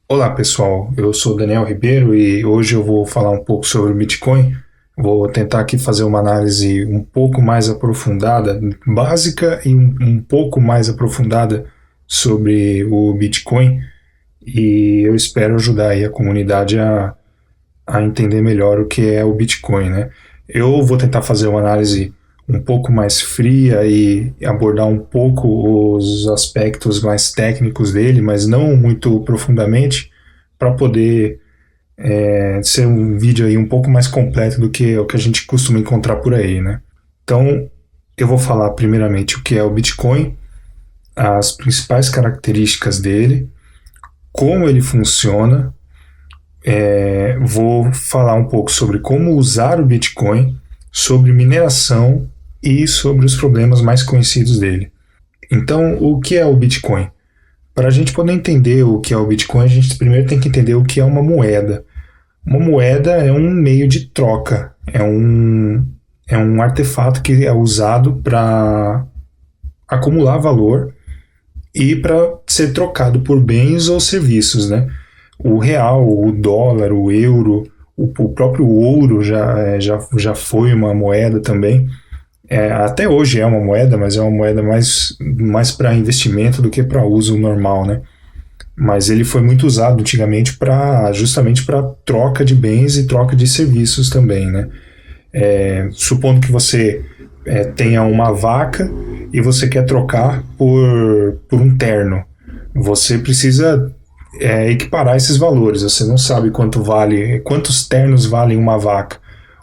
Olá pessoal, eu sou Daniel Ribeiro e hoje eu vou falar um pouco sobre o Bitcoin. Vou tentar aqui fazer uma análise um pouco mais aprofundada, básica e um pouco mais aprofundada sobre o Bitcoin, e eu espero ajudar aí a comunidade a entender melhor o que é o Bitcoin, né? Eu vou tentar fazer uma análise um pouco mais fria e abordar um pouco os aspectos mais técnicos dele, mas não muito profundamente, para poder ser um vídeo aí um pouco mais completo do que o que a gente costuma encontrar por aí, né? Então, eu vou falar primeiramente o que é o Bitcoin, as principais características dele, como ele funciona. Vou falar um pouco sobre como usar o Bitcoin, sobre mineração e sobre os problemas mais conhecidos dele. Então, o que é o Bitcoin? Para a gente poder entender o que é o Bitcoin, a gente primeiro tem que entender o que é uma moeda. Uma moeda é um meio de troca, é um artefato que é usado para acumular valor e para ser trocado por bens ou serviços, né? O real, o dólar, o euro, o próprio ouro já foi uma moeda também. Até hoje é uma moeda, mas é uma moeda mais para investimento do que para uso normal, né? Mas ele foi muito usado antigamente justamente para troca de bens e troca de serviços também, né? Supondo que você tenha uma vaca e você quer trocar por um terno, você precisa equiparar esses valores. Você não sabe quantos ternos valem uma vaca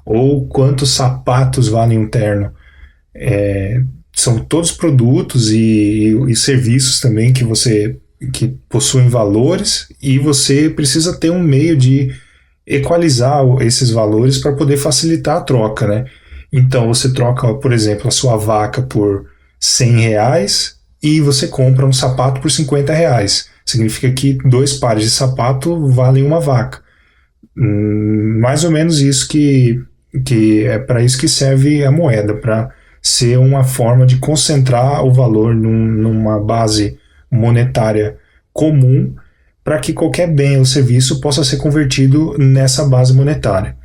ou quantos sapatos valem um terno. São todos produtos e serviços também que possuem valores, e você precisa ter um meio de equalizar esses valores para poder facilitar a troca, né? Então você troca, por exemplo, a sua vaca por R$ 100 e você compra um sapato por R$ 50. Significa que 2 pares de sapato valem uma vaca. Mais ou menos isso que é para isso que serve a moeda, para ser uma forma de concentrar o valor numa base monetária comum, para que qualquer bem ou serviço possa ser convertido nessa base monetária.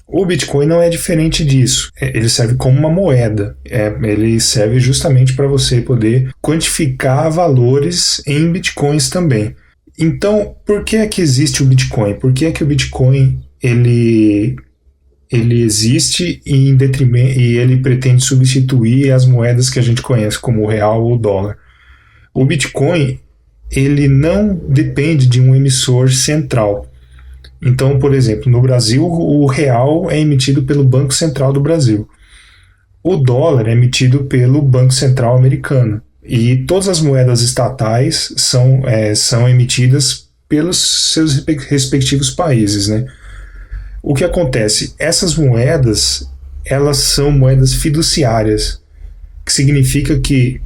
O Bitcoin não é diferente disso. Ele serve como uma moeda. Ele serve justamente para você poder quantificar valores em Bitcoins também. Então, por que é que existe o Bitcoin? Por que é que o Bitcoin ele existe e ele pretende substituir as moedas que a gente conhece como o real ou o dólar? O Bitcoin ele não depende de um emissor central. Então, por exemplo, no Brasil, o real é emitido pelo Banco Central do Brasil. O dólar é emitido pelo Banco Central americano. E todas as moedas estatais são emitidas pelos seus respectivos países, né? O que acontece? Essas moedas, elas são moedas fiduciárias, que significa que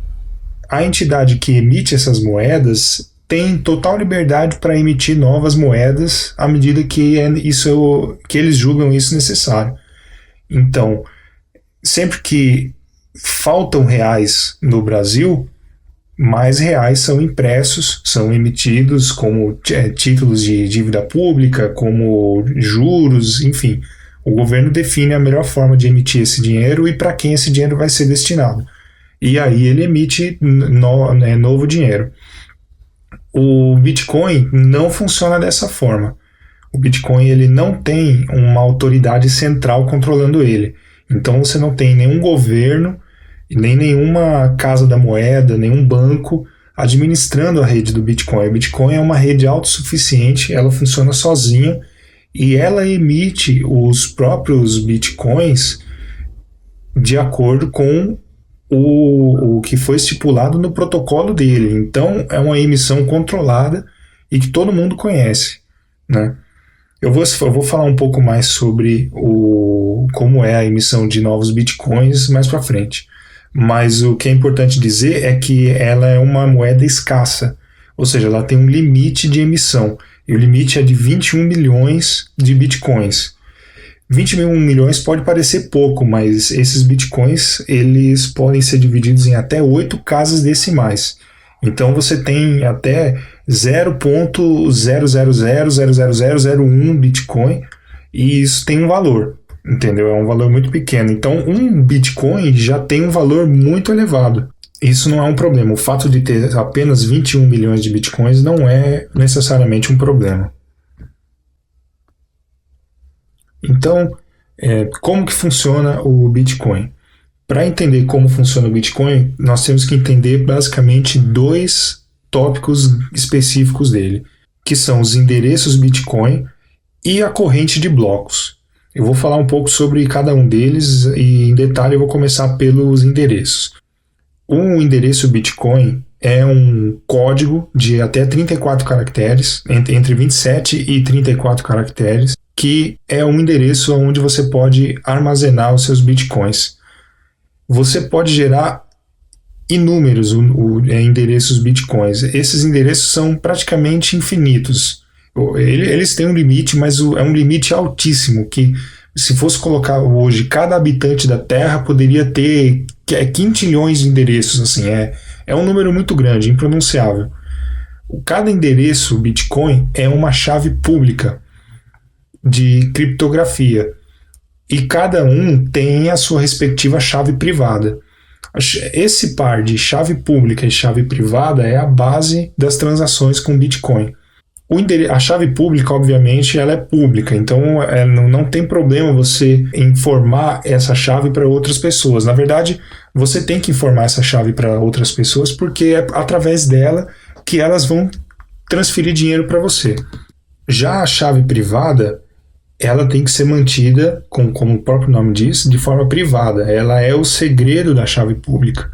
a entidade que emite essas moedas tem total liberdade para emitir novas moedas à medida que eles julgam isso necessário. Então, sempre que faltam reais no Brasil, mais reais são impressos, são emitidos como títulos de dívida pública, como juros, enfim. O governo define a melhor forma de emitir esse dinheiro e para quem esse dinheiro vai ser destinado. E aí ele emite novo dinheiro. O Bitcoin não funciona dessa forma. O Bitcoin ele não tem uma autoridade central controlando ele. Então você não tem nenhum governo, nem nenhuma casa da moeda, nenhum banco administrando a rede do Bitcoin. O Bitcoin é uma rede autossuficiente, ela funciona sozinha e ela emite os próprios Bitcoins de acordo com o que foi estipulado no protocolo dele. Então é uma emissão controlada e que todo mundo conhece, né? Eu vou falar um pouco mais sobre como é a emissão de novos bitcoins mais para frente. Mas o que é importante dizer é que ela é uma moeda escassa, ou seja, ela tem um limite de emissão. E o limite é de 21 milhões de bitcoins. 21 milhões pode parecer pouco, mas esses bitcoins eles podem ser divididos em até 8 casas decimais. Então você tem até 0,0000001 Bitcoin e isso tem um valor, entendeu? É um valor muito pequeno. Então um Bitcoin já tem um valor muito elevado. Isso não é um problema. O fato de ter apenas 21 milhões de Bitcoins não é necessariamente um problema. Então, como que funciona o Bitcoin? Para entender como funciona o Bitcoin, nós temos que entender basicamente dois tópicos específicos dele, que são os endereços Bitcoin e a corrente de blocos. Eu vou falar um pouco sobre cada um deles e, em detalhe, eu vou começar pelos endereços. Um endereço Bitcoin é um código de até 34 caracteres, entre 27 e 34 caracteres, que é um endereço onde você pode armazenar os seus Bitcoins. Você pode gerar inúmeros endereços Bitcoins. Esses endereços são praticamente infinitos. Eles têm um limite, mas é um limite altíssimo, que se fosse colocar hoje, cada habitante da Terra poderia ter quintilhões de endereços. Assim, é um número muito grande, impronunciável. Cada endereço Bitcoin é uma chave pública de criptografia e cada um tem a sua respectiva chave privada. Esse par de chave pública e chave privada é a base das transações com Bitcoin. A chave pública, obviamente, ela é pública, então não tem problema você informar essa chave para outras pessoas. Na verdade, você tem que informar essa chave para outras pessoas porque é através dela que elas vão transferir dinheiro para você. Já a chave privada, ela tem que ser mantida, como o próprio nome diz, de forma privada. Ela é o segredo da chave pública.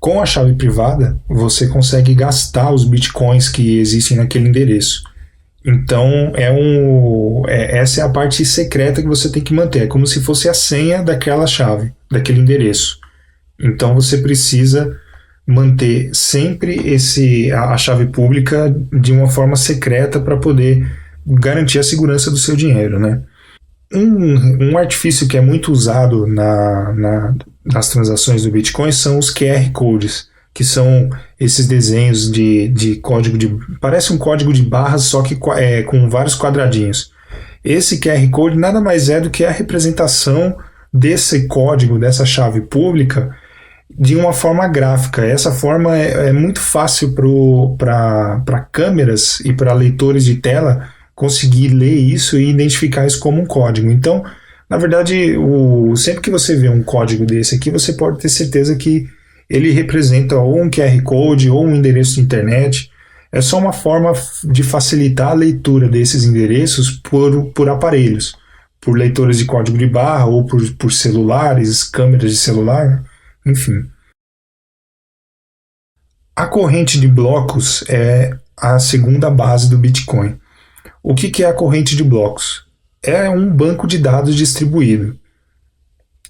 Com a chave privada, você consegue gastar os bitcoins que existem naquele endereço. Então, essa é a parte secreta que você tem que manter. É como se fosse a senha daquela chave, daquele endereço. Então, você precisa manter sempre a chave pública de uma forma secreta para poder garantir a segurança do seu dinheiro, né? Um artifício que é muito usado nas transações do Bitcoin são os QR Codes, que são esses desenhos de código parece um código de barras, só que com vários quadradinhos. Esse QR Code nada mais é do que a representação desse código, dessa chave pública, de uma forma gráfica. Essa forma é muito fácil para câmeras e para leitores de tela conseguir ler isso e identificar isso como um código. Então, na verdade, sempre que você vê um código desse aqui, você pode ter certeza que ele representa ou um QR Code ou um endereço de internet. É só uma forma de facilitar a leitura desses endereços por aparelhos, por leitores de código de barra ou por celulares, câmeras de celular, enfim. A corrente de blocos é a segunda base do Bitcoin. O que é a corrente de blocos? É um banco de dados distribuído.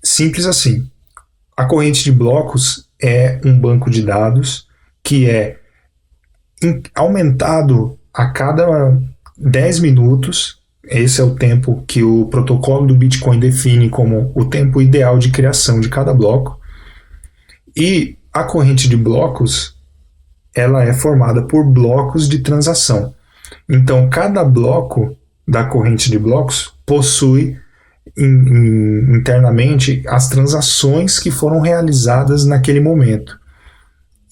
Simples assim. A corrente de blocos é um banco de dados que é aumentado a cada 10 minutos. Esse é o tempo que o protocolo do Bitcoin define como o tempo ideal de criação de cada bloco. E a corrente de blocos, ela é formada por blocos de transação. Então, cada bloco da corrente de blocos possui internamente as transações que foram realizadas naquele momento.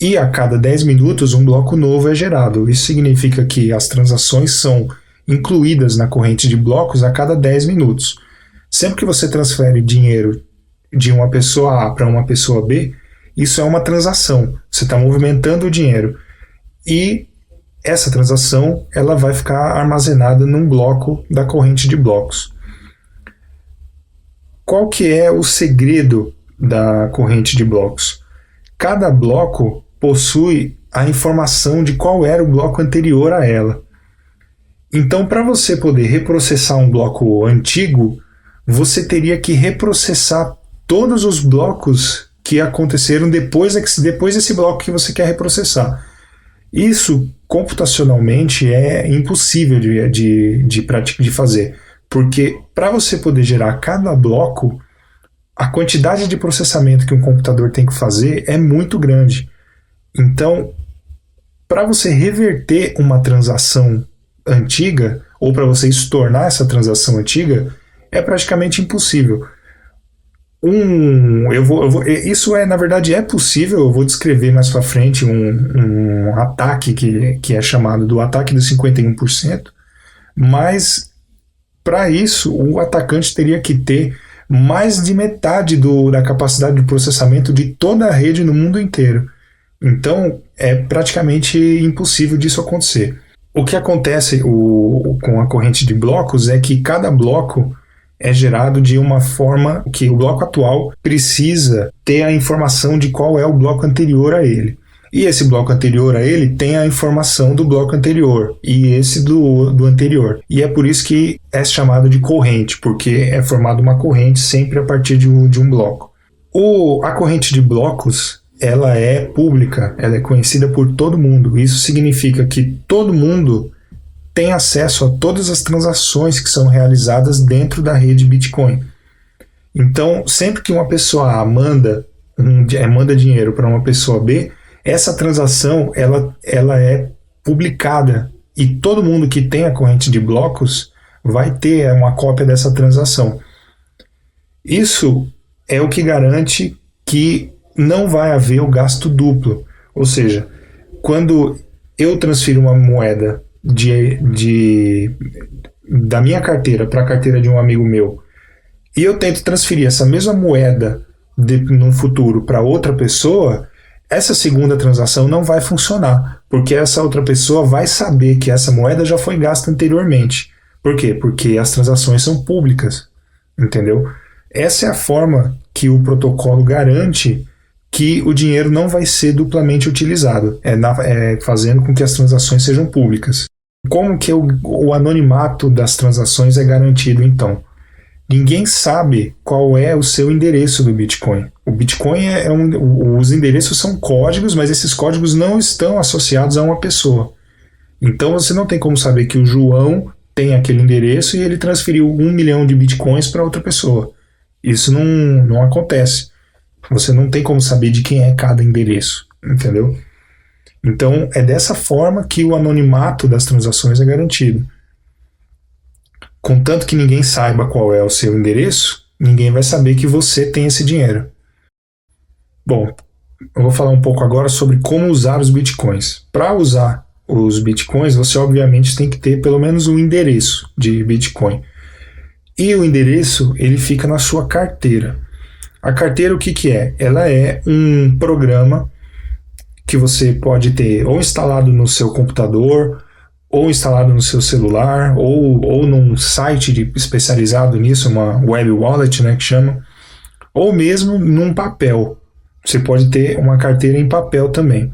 E a cada 10 minutos um bloco novo é gerado. Isso significa que as transações são incluídas na corrente de blocos a cada 10 minutos. Sempre que você transfere dinheiro de uma pessoa A para uma pessoa B, isso é uma transação. Você está movimentando o dinheiro. E essa transação ela vai ficar armazenada num bloco da corrente de blocos. Qual que é o segredo da corrente de blocos? Cada bloco possui a informação de qual era o bloco anterior a ela. Então, para você poder reprocessar um bloco antigo, você teria que reprocessar todos os blocos que aconteceram depois desse bloco que você quer reprocessar. Isso, computacionalmente, é impossível de fazer, porque para você poder gerar cada bloco, a quantidade de processamento que um computador tem que fazer é muito grande. Então, para você reverter uma transação antiga, ou para você estornar essa transação antiga, é praticamente impossível. Isso na verdade é possível, eu vou descrever mais para frente um ataque que é chamado do ataque dos 51%, mas para isso o atacante teria que ter mais de metade da capacidade de processamento de toda a rede no mundo inteiro. Então é praticamente impossível disso acontecer. O que acontece com a corrente de blocos é que cada bloco é gerado de uma forma que o bloco atual precisa ter a informação de qual é o bloco anterior a ele. E esse bloco anterior a ele tem a informação do bloco anterior e esse do anterior. E é por isso que é chamado de corrente, porque é formada uma corrente sempre a partir de um bloco. A corrente de blocos, ela é pública, ela é conhecida por todo mundo. Isso significa que todo mundo tem acesso a todas as transações que são realizadas dentro da rede Bitcoin. Então, sempre que uma pessoa A manda dinheiro para uma pessoa B, essa transação ela é publicada e todo mundo que tem a corrente de blocos vai ter uma cópia dessa transação. Isso é o que garante que não vai haver o gasto duplo. Ou seja, quando eu transfiro uma moeda da minha carteira para a carteira de um amigo meu e eu tento transferir essa mesma moeda no futuro para outra pessoa, essa segunda transação não vai funcionar, porque essa outra pessoa vai saber que essa moeda já foi gasta anteriormente. Por quê? Porque as transações são públicas, entendeu? Essa é a forma que o protocolo garante que o dinheiro não vai ser duplamente utilizado, fazendo com que as transações sejam públicas. Como que o anonimato das transações é garantido, então? Ninguém sabe qual é o seu endereço do Bitcoin. O Bitcoin os endereços são códigos, mas esses códigos não estão associados a uma pessoa. Então você não tem como saber que o João tem aquele endereço e ele transferiu 1 milhão de Bitcoins para outra pessoa. Isso não acontece. Você não tem como saber de quem é cada endereço, entendeu? Então é dessa forma que o anonimato das transações é garantido. Contanto que ninguém saiba qual é o seu endereço, ninguém vai saber que você tem esse dinheiro. Bom, eu vou falar um pouco agora sobre como usar os bitcoins. Para usar os bitcoins, você obviamente tem que ter pelo menos um endereço de bitcoin. E o endereço, ele fica na sua carteira. A carteira, o que é? Ela é um programa que você pode ter ou instalado no seu computador, ou instalado no seu celular, ou num site especializado nisso, uma web wallet, né, que chama, ou mesmo num papel. Você pode ter uma carteira em papel também.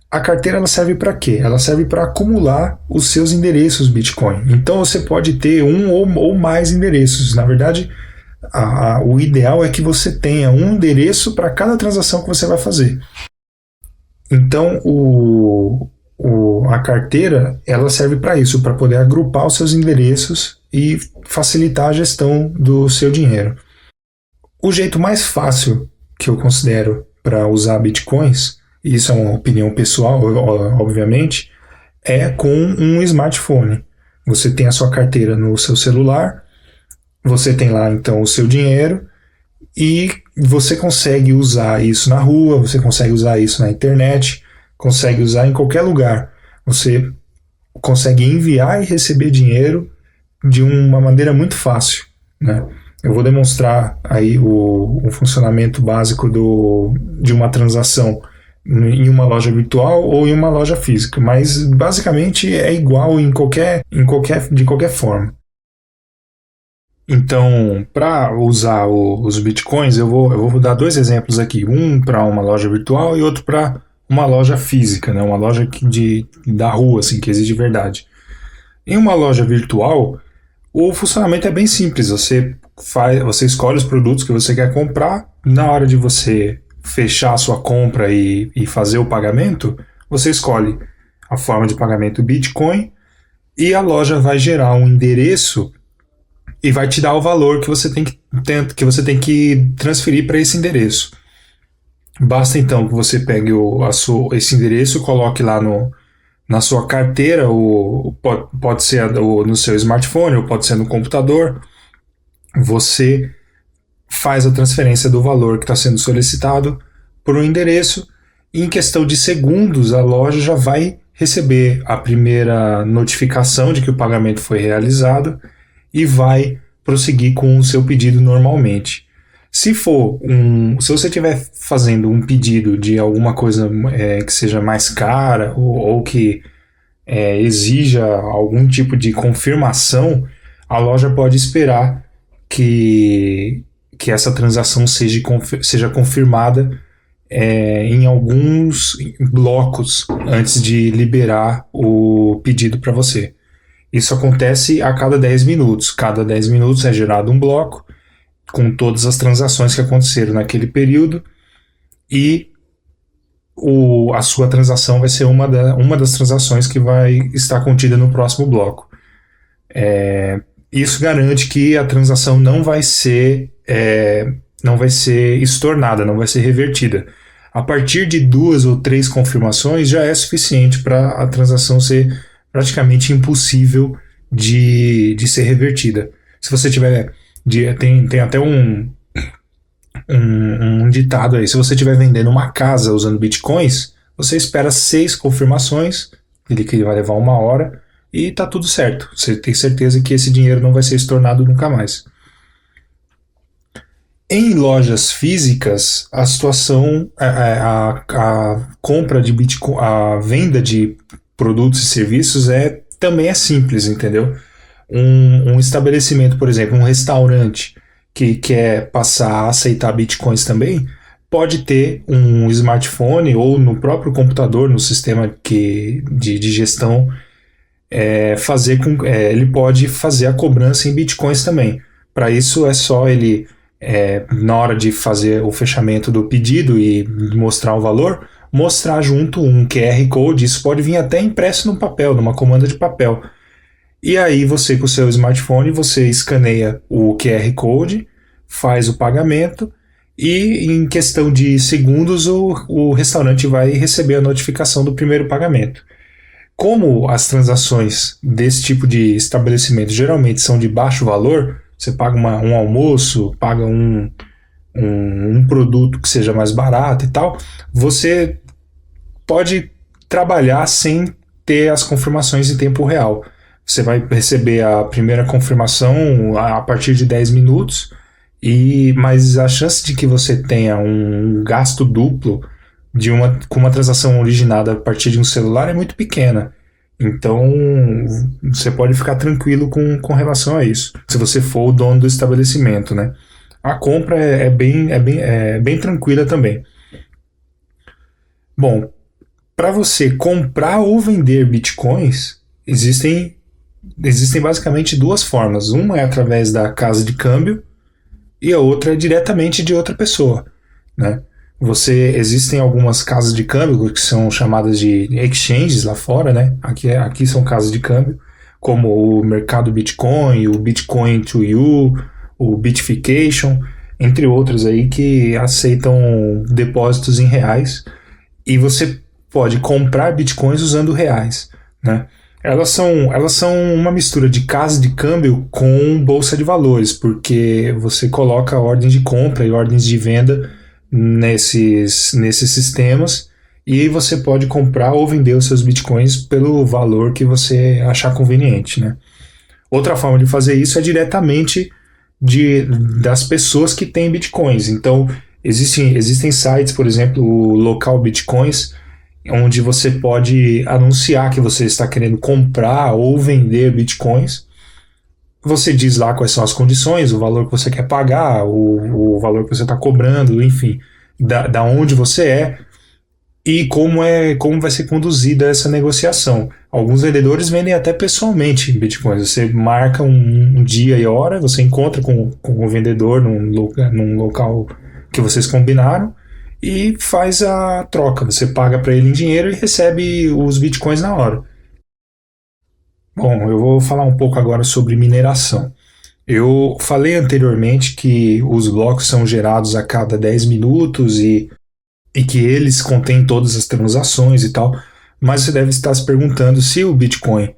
A carteira ela serve para quê? Ela serve para acumular os seus endereços Bitcoin. Então você pode ter um ou mais endereços. Na verdade, o ideal é que você tenha um endereço para cada transação que você vai fazer. Então a carteira ela serve para isso, para poder agrupar os seus endereços e facilitar a gestão do seu dinheiro. O jeito mais fácil que eu considero para usar bitcoins, e isso é uma opinião pessoal, obviamente, é com um smartphone. Você tem a sua carteira no seu celular, você tem lá então o seu dinheiro e você consegue usar isso na rua, você consegue usar isso na internet, consegue usar em qualquer lugar. Você consegue enviar e receber dinheiro de uma maneira muito fácil, né? Eu vou demonstrar aí o funcionamento básico de uma transação em uma loja virtual ou em uma loja física, mas basicamente é igual de qualquer forma. Então, para usar os bitcoins, eu vou dar dois exemplos aqui, um para uma loja virtual e outro para uma loja física, né? Uma loja da rua, assim, que existe de verdade. Em uma loja virtual, o funcionamento é bem simples. Você escolhe os produtos que você quer comprar. Na hora de você fechar a sua compra e fazer o pagamento, você escolhe a forma de pagamento Bitcoin e a loja vai gerar um endereço e vai te dar o valor que você tem que transferir para esse endereço. Basta então que você pegue esse endereço, coloque lá na sua carteira, ou pode ser no seu smartphone, ou pode ser no computador. Você faz a transferência do valor que está sendo solicitado para o endereço e em questão de segundos a loja já vai receber a primeira notificação de que o pagamento foi realizado e vai prosseguir com o seu pedido normalmente. Se você estiver fazendo um pedido de alguma coisa que seja mais cara ou que exija algum tipo de confirmação, a loja pode esperar que essa transação seja confirmada em alguns blocos antes de liberar o pedido para você. Isso acontece a cada 10 minutos. Cada 10 minutos é gerado um bloco com todas as transações que aconteceram naquele período e a sua transação vai ser uma das transações que vai estar contida no próximo bloco. Isso garante que a transação não vai ser estornada, não vai ser revertida. A partir de 2 ou 3 confirmações já é suficiente para a transação ser praticamente impossível de ser revertida. Se você tiver... Tem até um ditado aí. Se você estiver vendendo uma casa usando bitcoins, você espera 6 confirmações, que vai levar 1 hora, e tá tudo certo. Você tem certeza que esse dinheiro não vai ser estornado nunca mais. Em lojas físicas, a situação, a compra de Bitcoin, a venda de produtos e serviços também é simples, entendeu? Um estabelecimento, por exemplo, um restaurante que quer passar a aceitar Bitcoins também, pode ter um smartphone ou no próprio computador, no sistema de gestão, ele pode fazer a cobrança em Bitcoins também. Para isso é só ele... na hora de fazer o fechamento do pedido e mostrar o valor, mostrar junto um QR Code. Isso pode vir até impresso no papel, numa comanda de papel. E aí você, com o seu smartphone, você escaneia o QR Code, faz o pagamento e em questão de segundos o restaurante vai receber a notificação do primeiro pagamento. Como as transações desse tipo de estabelecimento geralmente são de baixo valor, você paga um almoço, paga um produto que seja mais barato e tal, você pode trabalhar sem ter as confirmações em tempo real. Você vai receber a primeira confirmação a partir de 10 minutos, mas a chance de que você tenha um gasto duplo com uma transação originada a partir de um celular é muito pequena. Então, você pode ficar tranquilo com relação a isso, se você for o dono do estabelecimento, né? A compra é bem tranquila também. Bom, para você comprar ou vender bitcoins, existem basicamente 2 formas. Uma é através da casa de câmbio e a outra é diretamente de outra pessoa, né? Existem algumas casas de câmbio que são chamadas de exchanges lá fora, né? Aqui são casas de câmbio, como o Mercado Bitcoin, o Bitcoin to You, o Bitfication, entre outros aí que aceitam depósitos em reais e você pode comprar bitcoins usando reais, né? Elas são uma mistura de casa de câmbio com bolsa de valores, porque você coloca ordens de compra e ordens de venda nesses sistemas e você pode comprar ou vender os seus bitcoins pelo valor que você achar conveniente, né? Outra forma de fazer isso é diretamente das pessoas que têm bitcoins. Então, existem sites, por exemplo, o Local Bitcoins, onde você pode anunciar que você está querendo comprar ou vender bitcoins. Você diz lá quais são as condições, o valor que você quer pagar, o valor que você está cobrando, enfim, da onde você é e como vai ser conduzida essa negociação. Alguns vendedores vendem até pessoalmente bitcoins. Você marca um dia e hora, você encontra com o vendedor num local que vocês combinaram e faz a troca. Você paga para ele em dinheiro e recebe os bitcoins na hora. Bom, eu vou falar um pouco agora sobre mineração. Eu falei anteriormente que os blocos são gerados a cada 10 minutos e que eles contêm todas as transações e tal, Mas você deve estar se perguntando, se o Bitcoin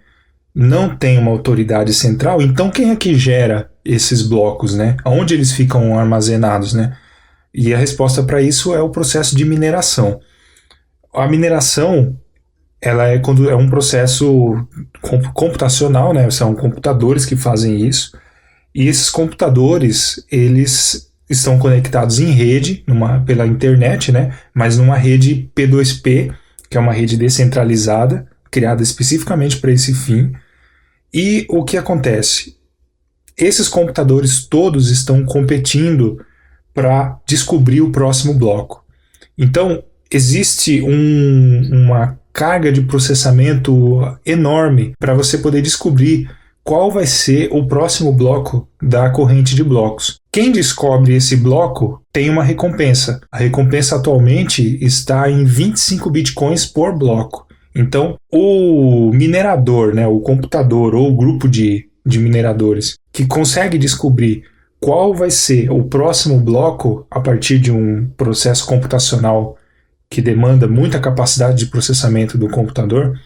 não tem uma autoridade central, então quem é que gera esses blocos, né? Onde eles ficam armazenados, né? E a resposta para isso é o processo de mineração. A mineração, ela é um processo computacional, né? São computadores que fazem isso. E esses computadores, eles estão conectados em rede, pela internet, né? Mas numa rede P2P, que é uma rede descentralizada, criada especificamente para esse fim. E o que acontece? Esses computadores todos estão competindo para descobrir o próximo bloco. Então, existe uma carga de processamento enorme para você poder descobrir qual vai ser o próximo bloco da corrente de blocos. Quem descobre esse bloco tem uma recompensa. A recompensa atualmente está em 25 bitcoins por bloco. Então, o minerador, né, o computador ou o grupo de mineradores que consegue descobrir qual vai ser o próximo bloco a partir de um processo computacional que demanda muita capacidade de processamento do computador,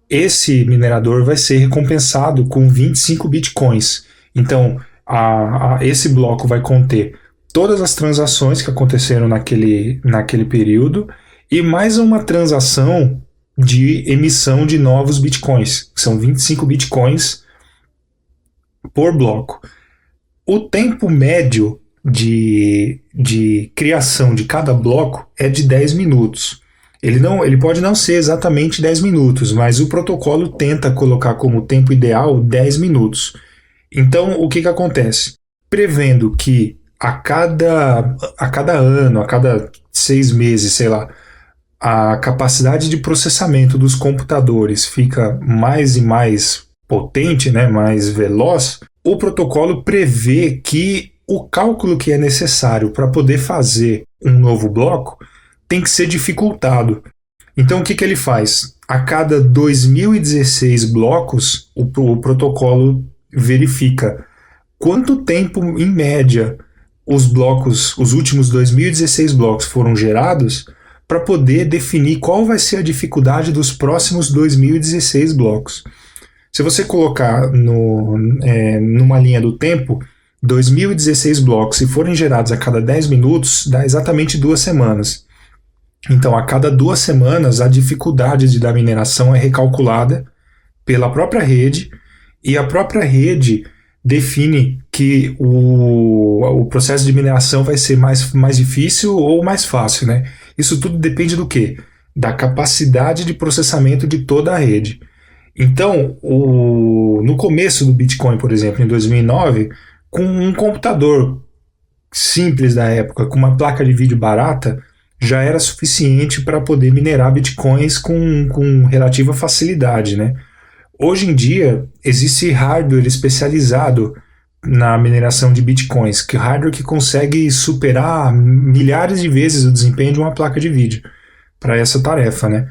esse minerador vai ser recompensado com 25 bitcoins. Então, esse bloco vai conter todas as transações que aconteceram naquele período e mais uma transação de emissão de novos bitcoins, que são 25 bitcoins por bloco. O tempo médio de criação de cada bloco é de 10 minutos. Ele pode não ser exatamente 10 minutos, mas o protocolo tenta colocar como tempo ideal 10 minutos. Então, o que acontece? Prevendo que a cada ano, a cada 6 meses, sei lá, a capacidade de processamento dos computadores fica mais e mais potente, né, mais veloz, o protocolo prevê que o cálculo que é necessário para poder fazer um novo bloco tem que ser dificultado. Então o que ele faz? A cada 2016 blocos, o protocolo verifica quanto tempo, em média, os últimos 2016 blocos foram gerados para poder definir qual vai ser a dificuldade dos próximos 2016 blocos. Se você colocar numa linha do tempo, 2016 blocos, se forem gerados a cada 10 minutos, dá exatamente 2 semanas. Então, a cada 2 semanas, a dificuldade da mineração é recalculada pela própria rede, e a própria rede define que o processo de mineração vai ser mais difícil ou mais fácil, né? Isso tudo depende do quê? Da capacidade de processamento de toda a rede. Então, no começo do Bitcoin, por exemplo, em 2009, com um computador simples da época, com uma placa de vídeo barata, já era suficiente para poder minerar Bitcoins com relativa facilidade, né? Hoje em dia, existe hardware especializado na mineração de Bitcoins, hardware que consegue superar milhares de vezes o desempenho de uma placa de vídeo para essa tarefa, né?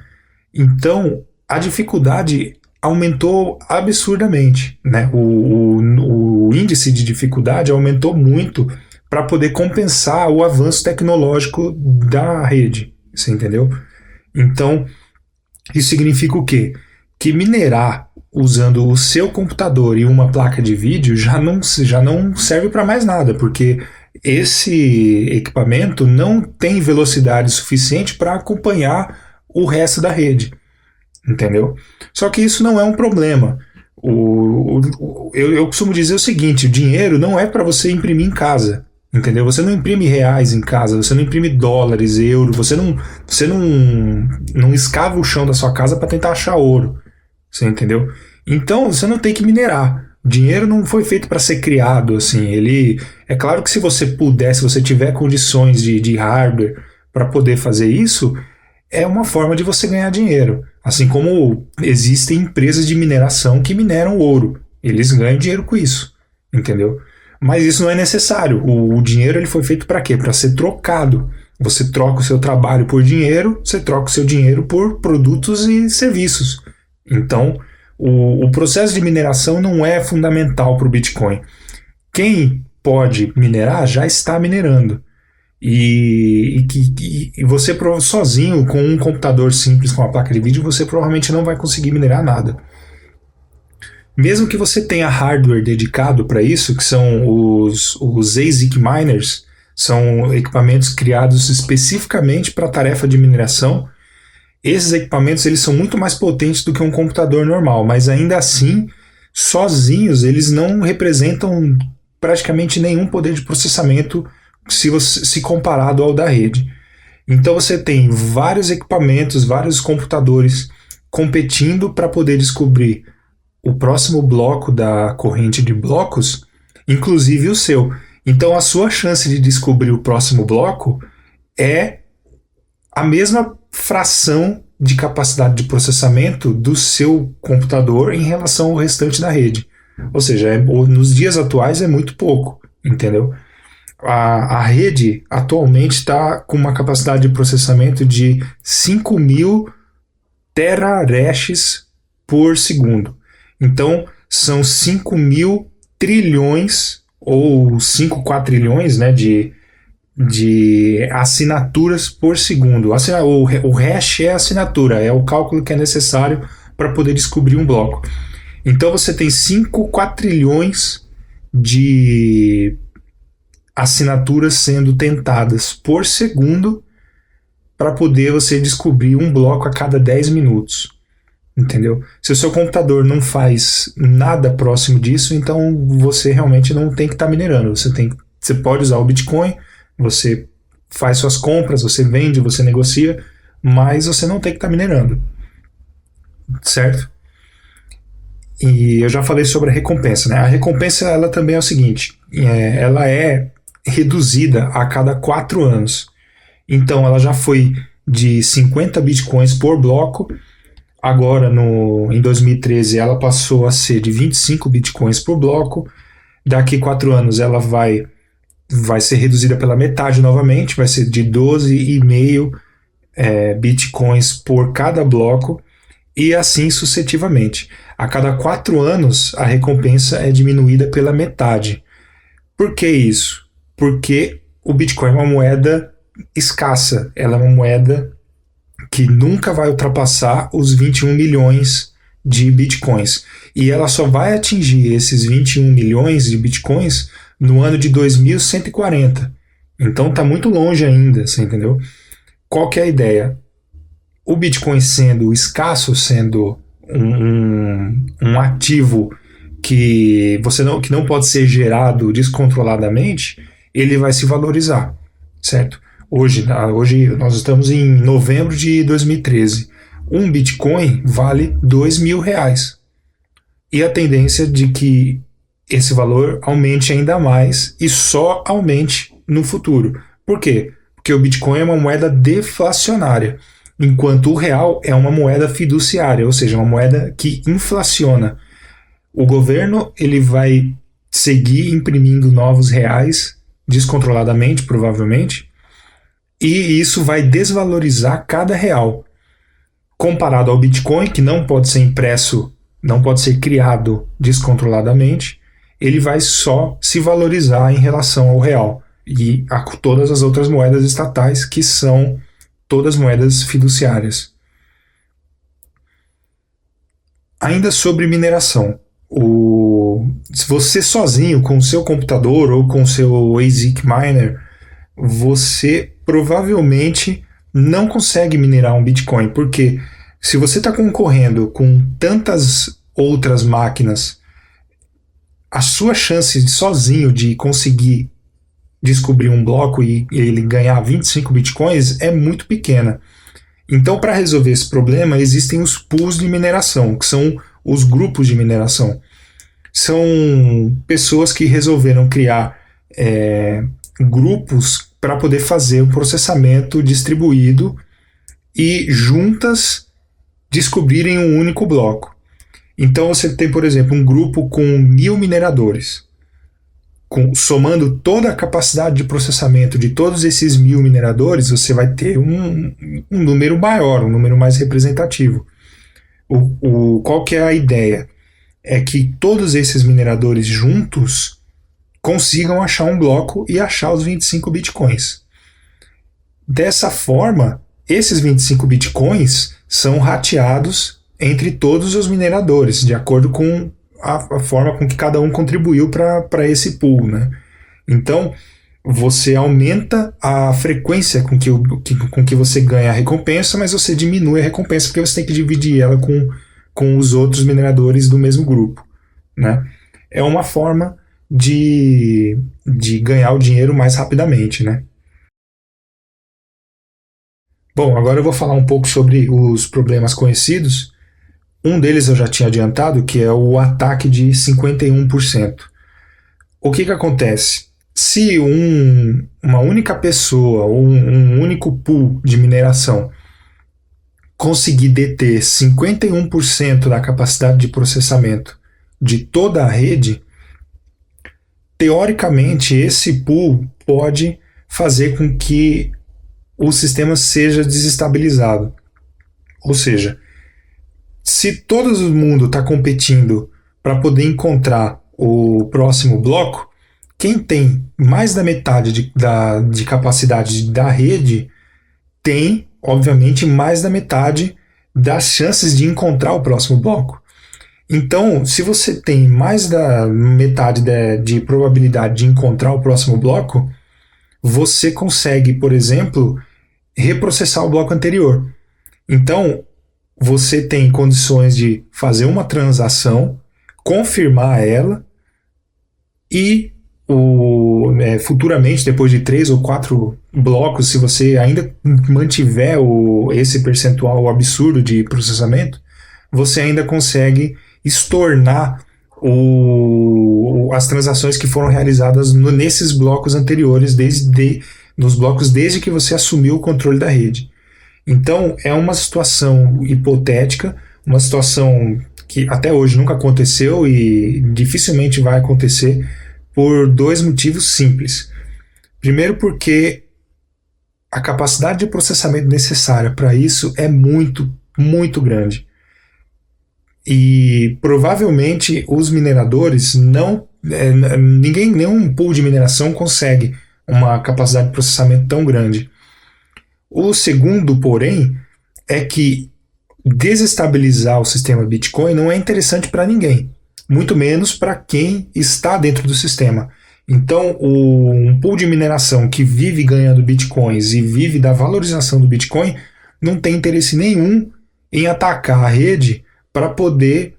Então, a dificuldade aumentou absurdamente, né? O índice de dificuldade aumentou muito para poder compensar o avanço tecnológico da rede, você entendeu? Então, isso significa o quê? Que minerar usando o seu computador e uma placa de vídeo já não serve para mais nada, porque esse equipamento não tem velocidade suficiente para acompanhar o resto da rede, entendeu? Só que isso não é um problema. Eu costumo dizer o seguinte: o dinheiro não é para você imprimir em casa, entendeu? Você não imprime reais em casa, você não imprime dólares, euros, você não escava o chão da sua casa para tentar achar ouro, você entendeu? Então você não tem que minerar. O dinheiro não foi feito para ser criado assim. É claro que se você puder, se você tiver condições de hardware para poder fazer isso, é uma forma de você ganhar dinheiro. Assim como existem empresas de mineração que mineram ouro. Eles ganham dinheiro com isso, entendeu? Mas isso não é necessário. O dinheiro ele foi feito para quê? Para ser trocado. Você troca o seu trabalho por dinheiro, você troca o seu dinheiro por produtos e serviços. Então, o processo de mineração não é fundamental para o Bitcoin. Quem pode minerar já está minerando. E você sozinho, com um computador simples, com uma placa de vídeo, você provavelmente não vai conseguir minerar nada. Mesmo que você tenha hardware dedicado para isso, que são os ASIC miners, são equipamentos criados especificamente para a tarefa de mineração. Esses equipamentos eles são muito mais potentes do que um computador normal, mas ainda assim, sozinhos, eles não representam praticamente nenhum poder de processamento se comparado ao da rede. Então você tem vários equipamentos, vários computadores competindo para poder descobrir o próximo bloco da corrente de blocos, inclusive o seu. Então a sua chance de descobrir o próximo bloco é a mesma fração de capacidade de processamento do seu computador em relação ao restante da rede. Ou seja, nos dias atuais é muito pouco, entendeu? A rede atualmente está com uma capacidade de processamento de 5.000 terahashes por segundo. Então, são 5.000 trilhões ou 5 quatrilhões, né, de assinaturas por segundo. O hash é a assinatura, é o cálculo que é necessário para poder descobrir um bloco. Então, você tem 5 quatrilhões de assinaturas sendo tentadas por segundo para poder você descobrir um bloco a cada 10 minutos. Entendeu? Se o seu computador não faz nada próximo disso, então você realmente não tem que estar minerando. Você pode usar o Bitcoin, você faz suas compras, você vende, você negocia, mas você não tem que estar minerando. Certo? E eu já falei sobre a recompensa, né? A recompensa ela também é o seguinte, ela é reduzida a cada 4 anos. Então ela já foi de 50 bitcoins por bloco, agora em 2013 ela passou a ser de 25 bitcoins por bloco, daqui 4 anos ela vai ser reduzida pela metade novamente, vai ser de 12,5 bitcoins por cada bloco, e assim sucessivamente. A cada 4 anos a recompensa é diminuída pela metade. Por que isso? Porque o Bitcoin é uma moeda escassa, ela é uma moeda que nunca vai ultrapassar os 21 milhões de Bitcoins. E ela só vai atingir esses 21 milhões de Bitcoins no ano de 2140. Então está muito longe ainda, você entendeu? Qual que é a ideia? O Bitcoin sendo escasso, sendo um ativo que não pode ser gerado descontroladamente, ele vai se valorizar, certo? Hoje nós estamos em novembro de 2013. Um Bitcoin vale R$2.000. E a tendência de que esse valor aumente ainda mais e só aumente no futuro. Por quê? Porque o Bitcoin é uma moeda deflacionária, enquanto o real é uma moeda fiduciária, ou seja, uma moeda que inflaciona. O governo ele vai seguir imprimindo novos reais descontroladamente, provavelmente, e isso vai desvalorizar cada real. Comparado ao Bitcoin, que não pode ser impresso, não pode ser criado descontroladamente, ele vai só se valorizar em relação ao real e a todas as outras moedas estatais, que são todas moedas fiduciárias. Ainda sobre mineração. Se você sozinho, com o seu computador ou com o seu ASIC miner, você provavelmente não consegue minerar um Bitcoin, porque se você está concorrendo com tantas outras máquinas, a sua chance sozinho de conseguir descobrir um bloco e ele ganhar 25 Bitcoins é muito pequena. Então, para resolver esse problema, existem os pools de mineração, que são os grupos de mineração. São pessoas que resolveram criar grupos para poder fazer o processamento distribuído e juntas descobrirem um único bloco. Então você tem, por exemplo, um grupo com 1.000 mineradores. Somando toda a capacidade de processamento de todos esses 1.000 mineradores, você vai ter um número maior, um número mais representativo. Qual que é a ideia? É que todos esses mineradores juntos consigam achar um bloco e achar os 25 bitcoins. Dessa forma, esses 25 bitcoins são rateados entre todos os mineradores, de acordo com a forma com que cada um contribuiu para esse pool, né? Então, você aumenta a frequência com que você ganha a recompensa, mas você diminui a recompensa porque você tem que dividir ela com os outros mineradores do mesmo grupo, né? É uma forma de ganhar o dinheiro mais rapidamente, né? Bom, agora eu vou falar um pouco sobre os problemas conhecidos. Um deles eu já tinha adiantado, que é o ataque de 51%. O que acontece? Se uma única pessoa ou um único pool de mineração conseguir deter 51% da capacidade de processamento de toda a rede, teoricamente esse pool pode fazer com que o sistema seja desestabilizado. Ou seja, se todo mundo está competindo para poder encontrar o próximo bloco, quem tem mais da metade de capacidade da rede tem, obviamente, mais da metade das chances de encontrar o próximo bloco. Então, se você tem mais da metade de probabilidade de encontrar o próximo bloco, você consegue, por exemplo, reprocessar o bloco anterior. Então, você tem condições de fazer uma transação, confirmar ela e futuramente, depois de 3 ou 4 blocos, se você ainda mantiver esse percentual absurdo de processamento, você ainda consegue estornar as transações que foram realizadas nesses blocos anteriores, nos blocos desde que você assumiu o controle da rede. Então, é uma situação hipotética, uma situação que até hoje nunca aconteceu e dificilmente vai acontecer por 2 motivos simples. Primeiro, porque a capacidade de processamento necessária para isso é muito, muito grande. E provavelmente os mineradores nenhum pool de mineração consegue uma capacidade de processamento tão grande. O segundo, porém, é que desestabilizar o sistema Bitcoin não é interessante para ninguém, muito menos para quem está dentro do sistema. Então, um pool de mineração que vive ganhando Bitcoins e vive da valorização do Bitcoin não tem interesse nenhum em atacar a rede para poder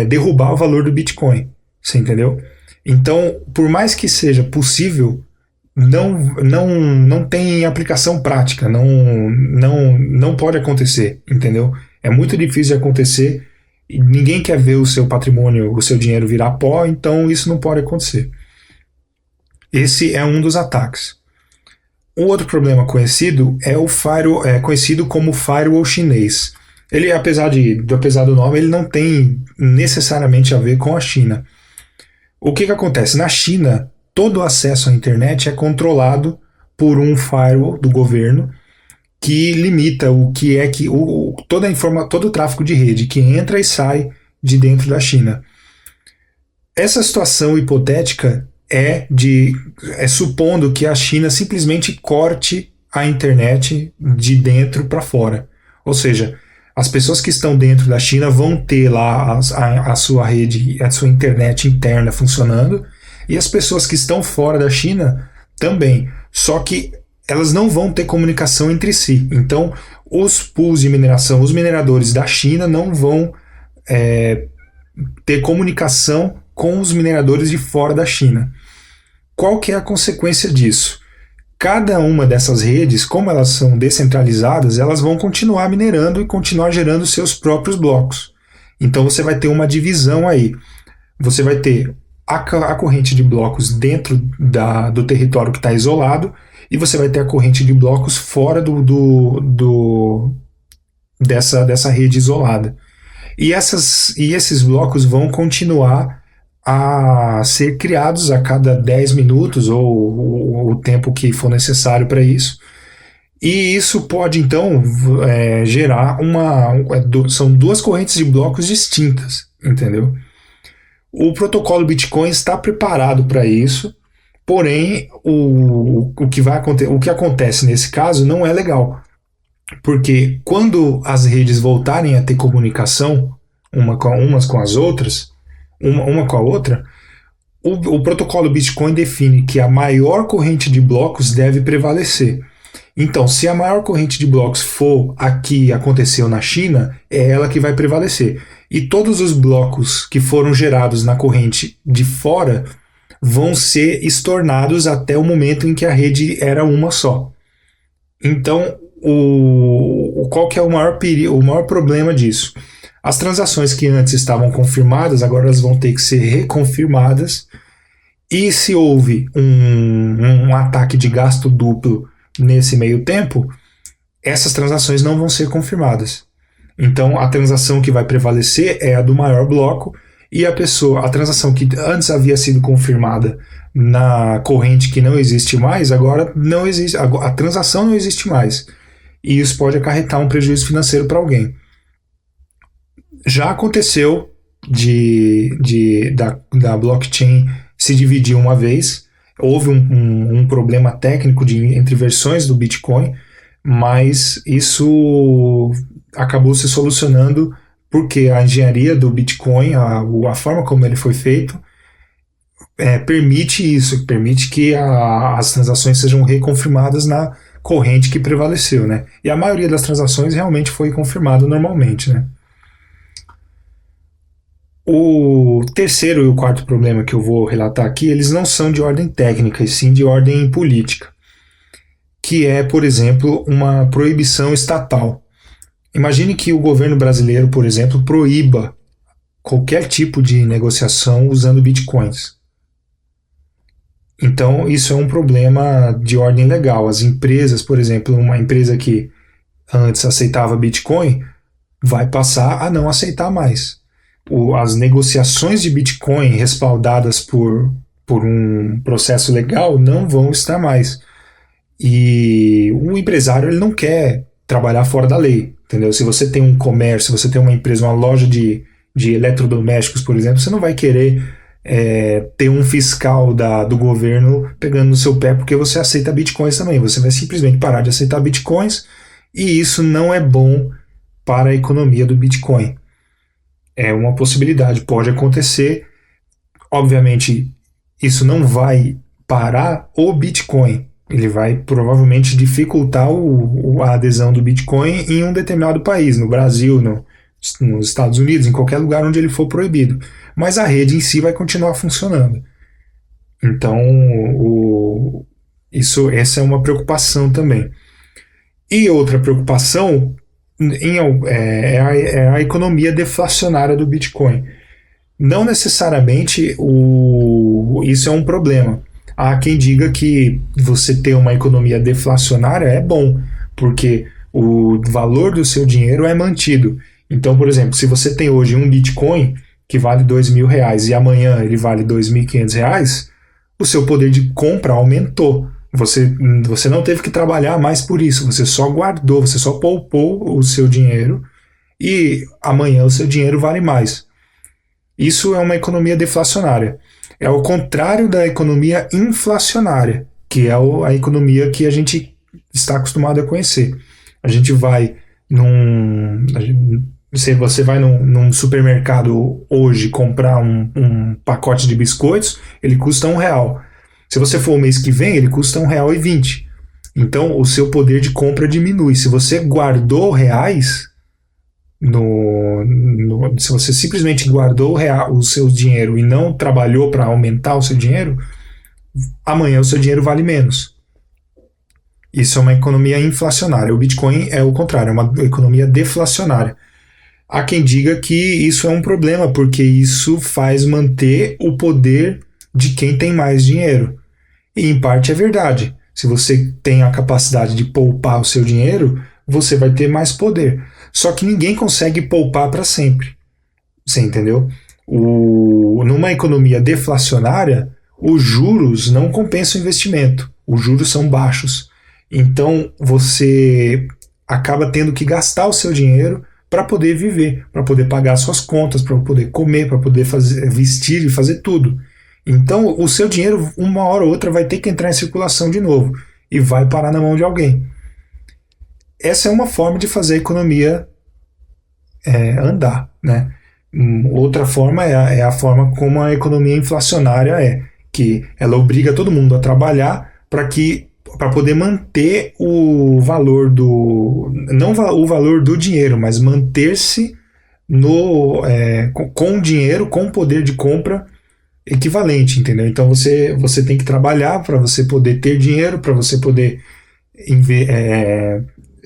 derrubar o valor do Bitcoin. Você entendeu? Então, por mais que seja possível, não tem aplicação prática, não pode acontecer, entendeu? É muito difícil de acontecer, ninguém quer ver o seu patrimônio, o seu dinheiro virar pó, então isso não pode acontecer. Esse é um dos ataques. O outro problema conhecido é conhecido como firewall chinês. Ele, apesar do nome, ele não tem necessariamente a ver com a China. O que acontece? Na China, todo o acesso à internet é controlado por um firewall do governo que limita o que é que todo o tráfego de rede que entra e sai de dentro da China. Essa situação hipotética é supondo que a China simplesmente corte a internet de dentro para fora. Ou seja, as pessoas que estão dentro da China vão ter lá a sua rede, a sua internet interna funcionando, e as pessoas que estão fora da China também. Só que elas não vão ter comunicação entre si. Então, os pools de mineração, os mineradores da China não vão ter comunicação com os mineradores de fora da China. Qual que é a consequência disso? Cada uma dessas redes, como elas são descentralizadas, elas vão continuar minerando e continuar gerando seus próprios blocos. Então você vai ter uma divisão aí. Você vai ter a corrente de blocos dentro do território que está isolado e você vai ter a corrente de blocos fora dessa rede isolada. E esses blocos vão continuar a ser criados a cada 10 minutos ou o tempo que for necessário para isso. E isso pode, então, gerar são 2 correntes de blocos distintas, entendeu? O protocolo Bitcoin está preparado para isso, Porém, o que acontece nesse caso não é legal. Porque quando as redes voltarem a ter comunicação umas com as outras, uma com a outra, o protocolo Bitcoin define que a maior corrente de blocos deve prevalecer. Então, se a maior corrente de blocos for a que aconteceu na China, é ela que vai prevalecer. E todos os blocos que foram gerados na corrente de fora vão ser estornados até o momento em que a rede era uma só. Então, qual que é o maior problema disso? As transações que antes estavam confirmadas, agora elas vão ter que ser reconfirmadas. E se houve um ataque de gasto duplo nesse meio tempo, essas transações não vão ser confirmadas. Então, a transação que vai prevalecer é a do maior bloco, e a transação que antes havia sido confirmada na corrente que não existe mais, agora não existe, a transação não existe mais. E isso pode acarretar um prejuízo financeiro para alguém. Já aconteceu da blockchain se dividir uma vez. Houve um problema técnico entre versões do Bitcoin, mas isso acabou se solucionando porque a engenharia do Bitcoin, a forma como ele foi feito, permite isso, permite que as transações sejam reconfirmadas na corrente que prevaleceu, né? E a maioria das transações realmente foi confirmada normalmente, né? O terceiro e o quarto problema que eu vou relatar aqui, eles não são de ordem técnica, e sim de ordem política, que é, por exemplo, uma proibição estatal. Imagine que o governo brasileiro, por exemplo, proíba qualquer tipo de negociação usando bitcoins. Então, isso é um problema de ordem legal. As empresas, por exemplo, uma empresa que antes aceitava bitcoin, vai passar a não aceitar mais. As negociações de Bitcoin respaldadas por um processo legal não vão estar mais. E o empresário ele não quer trabalhar fora da lei, entendeu? Se você tem um comércio, se você tem uma empresa, uma loja de eletrodomésticos, por exemplo, você não vai querer ter um fiscal do governo pegando no seu pé porque você aceita Bitcoins também. Você vai simplesmente parar de aceitar Bitcoins, e isso não é bom para a economia do Bitcoin. É uma possibilidade, pode acontecer. Obviamente, isso não vai parar o Bitcoin. Ele vai provavelmente dificultar a adesão do Bitcoin em um determinado país, no Brasil, nos Estados Unidos, em qualquer lugar onde ele for proibido. Mas a rede em si vai continuar funcionando. Então, essa é uma preocupação também. E outra preocupação é a economia deflacionária do Bitcoin. Não necessariamente isso é um problema. Há quem diga que você ter uma economia deflacionária é bom, porque o valor do seu dinheiro é mantido. Então, por exemplo, se você tem hoje um Bitcoin que vale R$2.000 e amanhã ele vale R$2.500, o seu poder de compra aumentou. Você não teve que trabalhar mais por isso, você só guardou, você só poupou o seu dinheiro e amanhã o seu dinheiro vale mais. Isso é uma economia deflacionária. É o contrário da economia inflacionária, que é a economia que a gente está acostumado a conhecer. A gente vai se você vai num supermercado hoje comprar um pacote de biscoitos, ele custa R$1. Se você for o mês que vem, ele custa R$1,20. Então, o seu poder de compra diminui. Se você guardou reais, se você simplesmente guardou o seu dinheiro e não trabalhou para aumentar o seu dinheiro, amanhã o seu dinheiro vale menos. Isso é uma economia inflacionária. O Bitcoin é o contrário, é uma economia deflacionária. Há quem diga que isso é um problema, porque isso faz manter o poder de quem tem mais dinheiro. E em parte é verdade. Se você tem a capacidade de poupar o seu dinheiro, você vai ter mais poder. Só que ninguém consegue poupar para sempre. Você entendeu? Numa economia deflacionária, os juros não compensam o investimento. Os juros são baixos. Então você acaba tendo que gastar o seu dinheiro para poder viver, para poder pagar suas contas, para poder comer, para poder vestir e fazer tudo. Então, o seu dinheiro, uma hora ou outra, vai ter que entrar em circulação de novo e vai parar na mão de alguém. Essa é uma forma de fazer a economia andar, né? Outra forma é a forma como a economia inflacionária que ela obriga todo mundo a trabalhar para poder manter o valor não o valor do dinheiro, mas manter-se com o dinheiro, com o poder de compra equivalente, entendeu? Então você tem que trabalhar para você poder ter dinheiro, para você poder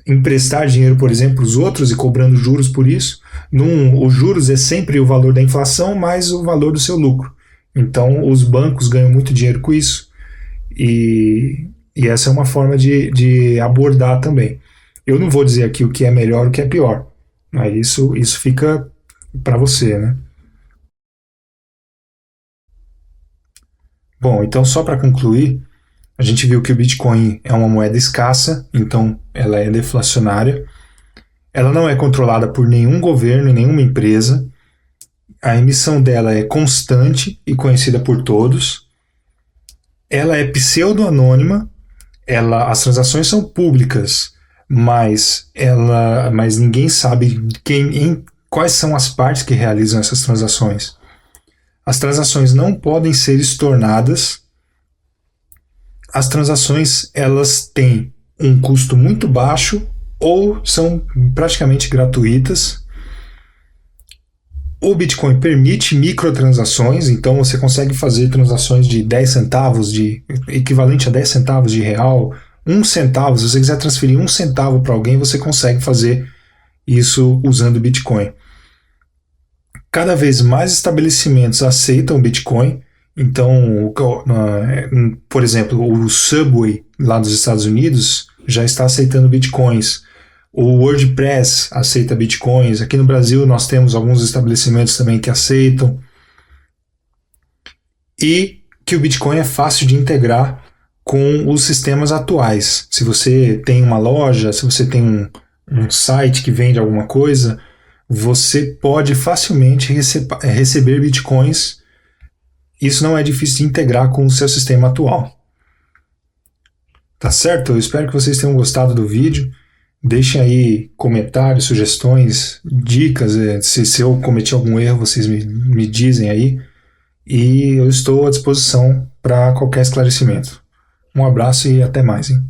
emprestar dinheiro, por exemplo, os outros e cobrando juros por isso. Os juros é sempre o valor da inflação mais o valor do seu lucro. Então, os bancos ganham muito dinheiro com isso e essa é uma forma de abordar também. Eu não vou dizer aqui o que é melhor e o que é pior, mas isso fica para você, né? Bom, então só para concluir, a gente viu que o Bitcoin é uma moeda escassa, então ela é deflacionária. Ela não é controlada por nenhum governo e nenhuma empresa. A emissão dela é constante e conhecida por todos. Ela é pseudo-anônima. As transações são públicas, mas ninguém sabe quais são as partes que realizam essas transações. As transações não podem ser estornadas. As transações elas têm um custo muito baixo ou são praticamente gratuitas. O Bitcoin permite microtransações, então você consegue fazer transações de 10 centavos, equivalente a 10 centavos de real, 1 centavo. Se você quiser transferir 1 centavo para alguém, você consegue fazer isso usando o Bitcoin. Cada vez mais estabelecimentos aceitam o Bitcoin. Então, por exemplo, o Subway lá dos Estados Unidos já está aceitando Bitcoins. O WordPress aceita Bitcoins. Aqui no Brasil nós temos alguns estabelecimentos também que aceitam. E que o Bitcoin é fácil de integrar com os sistemas atuais. Se você tem uma loja, se você tem um site que vende alguma coisa, você pode facilmente receber Bitcoins. Isso não é difícil de integrar com o seu sistema atual. Tá certo? Eu espero que vocês tenham gostado do vídeo. Deixem aí comentários, sugestões, dicas. Se eu cometi algum erro, vocês me dizem aí. E eu estou à disposição para qualquer esclarecimento. Um abraço e até mais, hein?